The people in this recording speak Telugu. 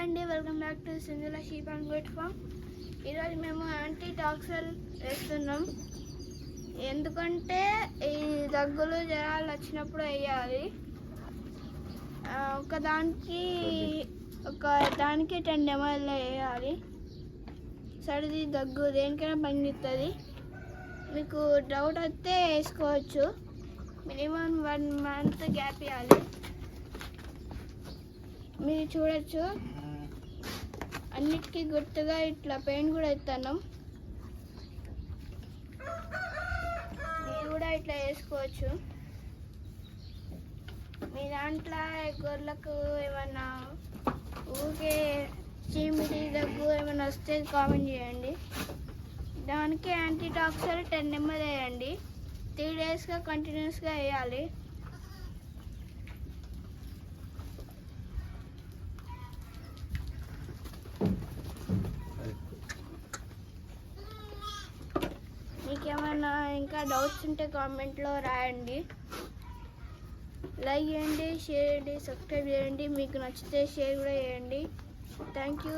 అండి, వెల్కమ్ బ్యాక్ టు సింధుల షీప్ అండ్ గోట్ ఫామ్. ఈరోజు మేము యాంటీ టాక్సల్ వేస్తున్నాం. ఎందుకంటే ఈ దగ్గులు జ్వరాలు వచ్చినప్పుడు వేయాలి. ఒక దానికి 10 ml వేయాలి. సర్ది దగ్గు దేనికైనా పనిచేస్తుంది. మీకు డౌట్ వస్తే వేసుకోవచ్చు. మినిమం 1 month గ్యాప్ ఇవ్వాలి. మీరు చూడొచ్చు, అన్నిటికీ గుర్తుగా ఇట్లా పెయింట్ కూడా ఇస్తున్నాం. మీరు కూడా ఇట్లా వేసుకోవచ్చు. మీ దాంట్లో గొర్రెలకు ఏమన్నా ఊరికే చీమిడి దగ్గు ఏమైనా వస్తే కామెంట్ చేయండి. దానికి యాంటీ టాక్సల్ 10 ml వేయండి. 3 daysగా కంటిన్యూస్గా వేయాలి. మీకేమైనా ఇంకా డౌట్స్ ఉంటే కామెంట్లో రాయండి. లైక్ చేయండి, షేర్ చేయండి, సబ్స్క్రైబ్ చేయండి. మీకు నచ్చితే షేర్ కూడా చేయండి. Thank you.